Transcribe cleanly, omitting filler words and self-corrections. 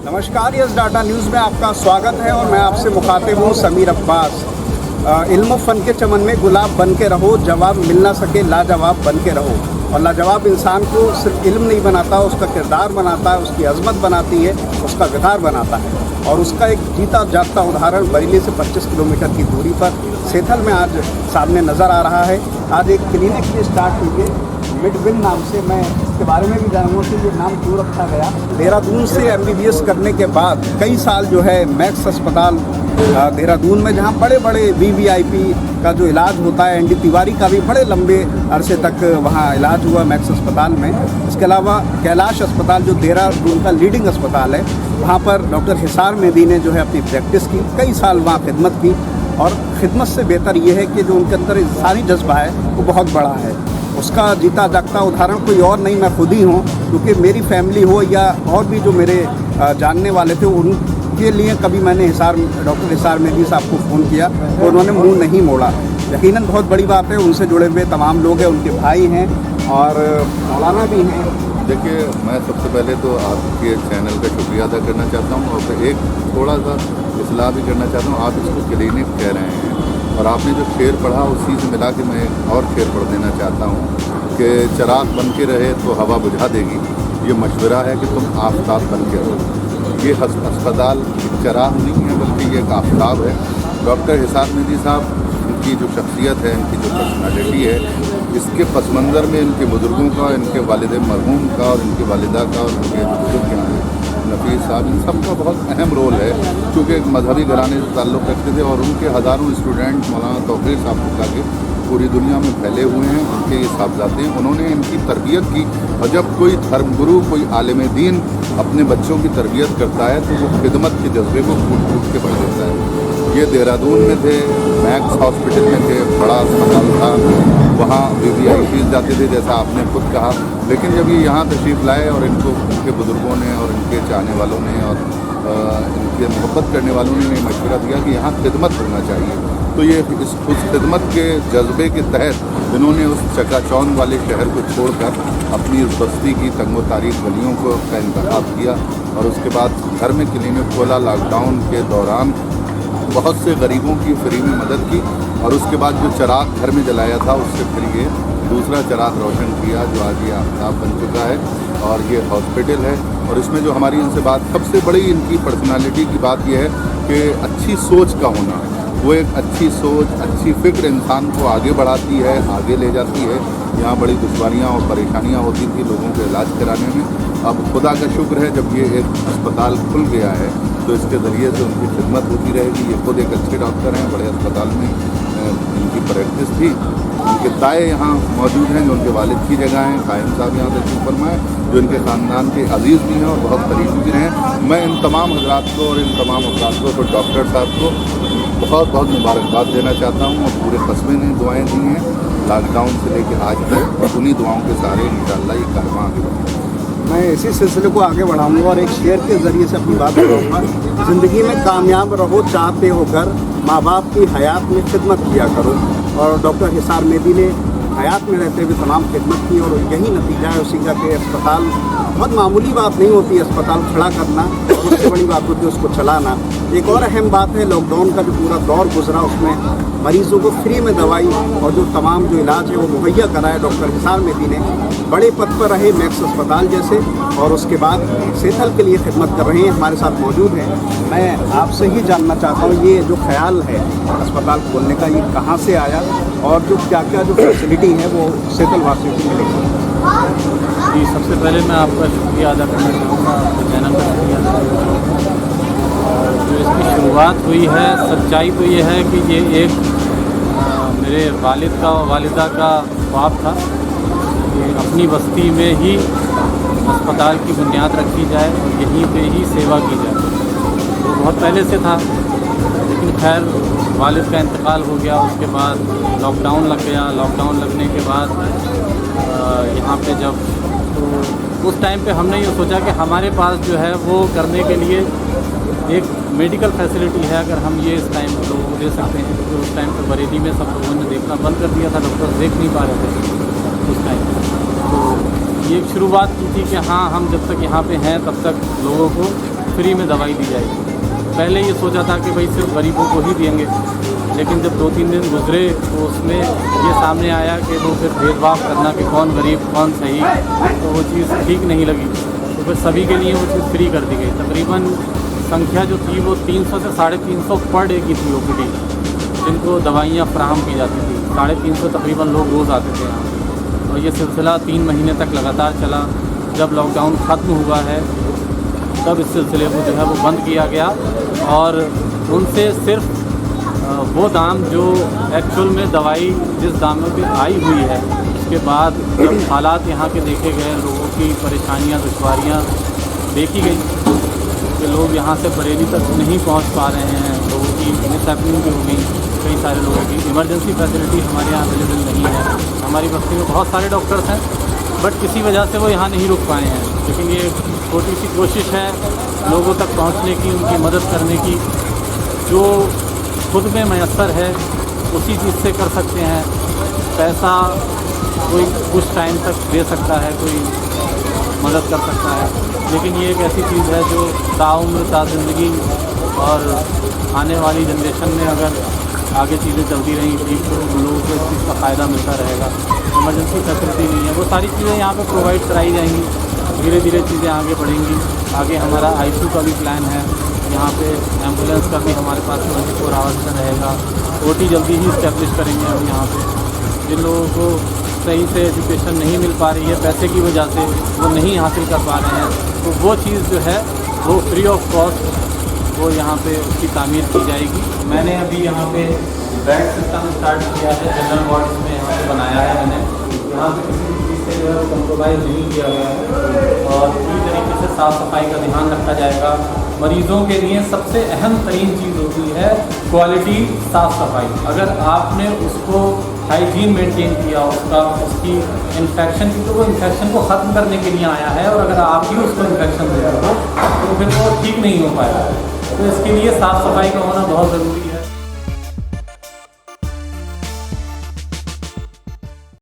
नमस्कार, yes data news में आपका स्वागत है और मैं आपसे मुखातिब हूँ समीर अब्बास। इल्म फ़न के चमन में गुलाब बन के रहो, जवाब मिल ना सके लाजवाब बन के रहो। और लाजवाब इंसान को सिर्फ इल्म नहीं बनाता, उसका किरदार बनाता है, उसकी अज़मत बनाती है, उसका विकार बनाता है। और उसका एक जीता जागता उदाहरण बरेली से 25 किलोमीटर की दूरी पर सेथल में आज सामने नज़र आ रहा है। आज एक क्लिनिक भी स्टार्ट हुई है मिडविन नाम से। मैं इसके बारे में भी जानूँगा कि ये नाम क्यों रखा गया। देहरादून से MBBS करने के बाद कई साल जो है मैक्स अस्पताल देहरादून में, जहाँ बड़े बड़े VVIP का जो इलाज होता है, ND तिवारी का भी बड़े लंबे अरसे तक वहाँ इलाज हुआ मैक्स अस्पताल में। इसके अलावा कैलाश अस्पताल जो देहरादून का लीडिंग अस्पताल है, वहाँ पर डॉक्टर हिसार मेहदी ने जो है अपनी प्रैक्टिस की, कई साल वहाँ खिदमत की। और ख़िदमत से बेहतर ये है कि जो उनके अंदर इंसानी जज्बा है वो बहुत बड़ा है। उसका जीता जागता उदाहरण कोई और नहीं, मैं खुद ही हूँ। क्योंकि मेरी फैमिली हो या और भी जो मेरे जानने वाले थे, उनके लिए कभी मैंने डॉक्टर हिसार मेहदी साहब को फ़ोन किया तो उन्होंने मुंह नहीं मोड़ा। यकीनन बहुत बड़ी बात है। उनसे जुड़े हुए तमाम लोग हैं, उनके भाई हैं और मौलाना भी हैं। देखिए, मैं सबसे पहले तो आपके चैनल का शुक्रिया अदा करना चाहता हूँ और फिर एक थोड़ा सा इस्लाह भी करना चाहता हूँ। आप इसको क्लिनिक कह रहे हैं और आपने जो शेर पढ़ा उसी से मिला के मैं एक और शेर पढ़ देना चाहता हूँ कि चिराग बन के रहे तो हवा बुझा देगी। ये मशवरा है कि तुम आफ्ताब बन के रहो। ये अस्पताल चिराग नहीं है बल्कि ये एक आफ्ताब है। डॉक्टर हिसार मेहदी साहब, इनकी जो शख्सियत है, इनकी जो पर्सनालिटी है, इसके पस मंज़र में इनके बुज़ुर्गों का, इनके वालिद मरहूम का और इनकी वालिदा का और इनके बुजुर्ग नफीस साहब, इन सब का बहुत अहम रोल है। चूँकि एक मजहबी घराने से ताल्लुक़ रखते थे और उनके हज़ारों स्टूडेंट मौलाना तौक़ीर साहब के पूरी दुनिया में फैले हुए हैं। उनके ये साहबजादे हैं, उन्होंने इनकी तरबियत की। और जब कोई धर्मगुरु, कोई आलिम दीन अपने बच्चों की तरबियत करता है तो वो खिदमत के जज्बे को फूट फूट के बढ़ देता है। ये देहरादून में थे, मैक्स हॉस्पिटल में थे, बड़ा अस्पताल था, वहाँ VVIP जाते थे जैसा आपने खुद कहा। लेकिन जब ये यहाँ तशरीफ़ लाए और इनको इनके बुज़ुर्गों ने और इनके चाहने वालों ने और इनके मोहब्बत करने वालों ने मशवरा दिया कि यहाँ खिदमत होना चाहिए, तो ये उस खिदमत के जज्बे के तहत इन्होंने उस चकाचौंध वाले शहर को छोड़कर अपनी उस बस्ती की तंगो तारीख गलियों का इंतखाब किया और उसके बाद घर में क्लिनिक खोला। लॉकडाउन के दौरान बहुत से गरीबों की फ्री में मदद की और उसके बाद जो चिराग घर में जलाया था उससे फिर ये दूसरा चिराग रोशन किया जो आज ये आफ्ताब बन चुका है। और ये हॉस्पिटल है और इसमें जो हमारी इनसे बात, सबसे बड़ी इनकी पर्सनालिटी की बात यह है कि अच्छी सोच का होना। वो एक अच्छी सोच, अच्छी फ़िक्र इंसान को आगे बढ़ाती है, आगे ले जाती है। यहाँ बड़ी दुश्वारियाँ और परेशानियाँ होती थी लोगों के इलाज कराने में। अब खुदा का शुक्र है जब ये एक अस्पताल खुल गया है तो इसके ज़रिए से उनकी खिदमत होती रहेगी। ये खुद एक अच्छे डॉक्टर हैं, बड़े अस्पताल में इनकी प्रैक्टिस थी। उनके ताए यहाँ मौजूद हैं जो उनके वालिद की जगह हैं। कायम साहब यहाँ तशरीफ़ फरमाए जो इनके ख़ानदान के अजीज़ भी हैं और बहुत करीबी भी हैं। मैं इन तमाम हज़रात को और इन तमाम अफराद को, तो डॉक्टर साहब को बहुत बहुत मुबारकबाद देना चाहता हूँ। और पूरे कस्बे ने दुआएँ दी हैं लॉकडाउन से लेकर आज तक और उन्हीं दुआओं के सहारे इंशाअल्लाह ये कारवां आगे बढ़ेगा। मैं इसी सिलसिले को आगे बढ़ाऊंगा और एक शेर के ज़रिए से अपनी बात करूँगा। ज़िंदगी में कामयाब रहो चाहते हो कर, माँ बाप की हयात में खिदमत किया करो। और डॉक्टर हिसार मेहदी ने हयात में रहते हुए तमाम खिदमत की और यही नतीजा है उसी का कि अस्पताल बहुत मामूली बात नहीं होती, अस्पताल खड़ा करना, और उससे बड़ी बात होती है उसको चलाना। एक और अहम बात है, लॉकडाउन का जो पूरा दौर गुजरा उसमें मरीज़ों को फ्री में दवाई और जो तमाम जो इलाज है वो मुहैया कराया डॉक्टर हिसार मेहदी ने। बड़े पद पर रहे मैक्स अस्पताल जैसे, और उसके बाद सेथल के लिए खिदमत कर रहे हैं, हमारे साथ मौजूद हैं। मैं आपसे ही जानना चाहता हूँ ये जो ख्याल है अस्पताल खोलने का, ये कहाँ से आया और जो क्या क्या जो फैसिलिटी है वो सेथल वासियों को मिलेगी? जी, सबसे पहले मैं आपका शुक्रिया अदा करना चाहूँगा, आपके चैनल का शुक्रिया अदा करना चाहूँगा। और जो इसकी शुरुआत हुई है, सच्चाई तो ये है कि ये एक मेरे वालिद का और वालिदा का ख्वाब था कि अपनी बस्ती में ही अस्पताल की बुनियाद रखी जाए और यहीं पे ही सेवा की जाए। तो बहुत पहले से था, लेकिन खैर वालिद का इंतकाल हो गया, उसके बाद लॉकडाउन लग गया। लॉकडाउन लगने के बाद यहाँ पे जब, तो उस टाइम पे हमने ये सोचा कि हमारे पास जो है वो करने के लिए एक मेडिकल फैसिलिटी है, अगर हम ये इस टाइम पर लोगों को दे सकते हैं। क्योंकि उस टाइम पर बरेली में सब लोगों ने देखना बंद कर दिया था, डॉक्टर देख नहीं पा रहे थे उस टाइम। तो ये एक शुरुआत की थी कि हाँ, हम जब तक यहाँ पे हैं तब तक लोगों को फ्री में दवाई दी जाएगी। पहले ये सोचा था कि भाई सिर्फ गरीबों को ही देंगे, लेकिन जब 2-3 दिन गुजरे तो उसमें ये सामने आया कि वो फिर भेदभाव करना कि कौन गरीब कौन सही, तो वो चीज़ ठीक नहीं लगी। तो फिर सभी के लिए वो चीज़ फ्री कर दी गई। तकरीबन संख्या जो थी वो 300 से 350 पर डे की थी OPD, जिनको दवाइयाँ फ्राहम की जाती थी। 350 तकरीबन लोग रोज़ आते थे यहाँ, और ये सिलसिला 3 महीने तक लगातार चला। जब लॉकडाउन ख़त्म हुआ है तब इस सिलसिले को जो है वो बंद किया गया, और उनसे सिर्फ वो दाम जो एक्चुअल में दवाई जिस दामों पे आई हुई है, उसके बाद जब हालात यहाँ के देखे गए, लोगों की परेशानियाँ दुश्वारियाँ देखी गई कि लोग यहाँ से बरेली तक नहीं पहुँच पा रहे हैं, लोगों की मिसहैपनिंग भी हो गई। कई सारे लोगों की इमरजेंसी फैसिलिटी हमारे यहाँ अवेलेबल नहीं है। हमारी बस्ती में बहुत सारे डॉक्टर्स हैं, बट किसी वजह से वो यहाँ नहीं रुक पाए हैं। लेकिन ये छोटी सी कोशिश है लोगों तक पहुँचने की, उनकी मदद करने की। जो खुद में मैसर है उसी चीज़ से कर सकते हैं। पैसा कोई कुछ टाइम तक दे सकता है, कोई मदद कर सकता है, लेकिन ये एक ऐसी चीज़ है जो ताउम्र ता ज़िंदगी और आने वाली जनरेशन में अगर आगे चीज़ें चलती रहीं ठीक, तो उन लोगों को इस चीज़ का फ़ायदा मिलता रहेगा। इमरजेंसी फैसिलिटी नहीं है, वो सारी चीज़ें यहाँ पे प्रोवाइड कराई जाएंगी। धीरे धीरे चीज़ें आगे बढ़ेंगी। आगे हमारा ICU का भी प्लान है, यहाँ पे एम्बुलेंस का भी हमारे पास 24 आवर्स का रहेगा। OT जल्दी ही इस्टेब्लिश करेंगे हम यहाँ पे। जिन लोगों को सही से एजुकेशन नहीं मिल पा रही है, पैसे की वजह से वो नहीं हासिल कर पा रहे हैं, तो वो चीज़ जो है वो फ्री ऑफ कॉस्ट वो यहाँ पे उसकी तामीर की जाएगी। मैंने अभी यहाँ पे बेड सिस्टम स्टार्ट किया है, जनरल वार्ड्स में यहाँ पे बनाया है मैंने। यहाँ पे किसी भी चीज़ से जो है कम्प्रोमाइज़ नहीं किया गया है, और पूरी तरीके से साफ़ सफाई का ध्यान रखा जाएगा। मरीज़ों के लिए सबसे अहम तरीन चीज़ होती है क्वालिटी, साफ़ सफाई। अगर आपने उसको हाइजीन मेंटेन किया, उसकी इन्फेक्शन की, तो वो इन्फेक्शन को ख़त्म करने के लिए आया है, और अगर आप ही उसको इन्फेक्शन दे रहे हो तो फिर वो ठीक नहीं हो पाएगा। तो इसके लिए साफ़ सफाई का होना बहुत ज़रूरी है।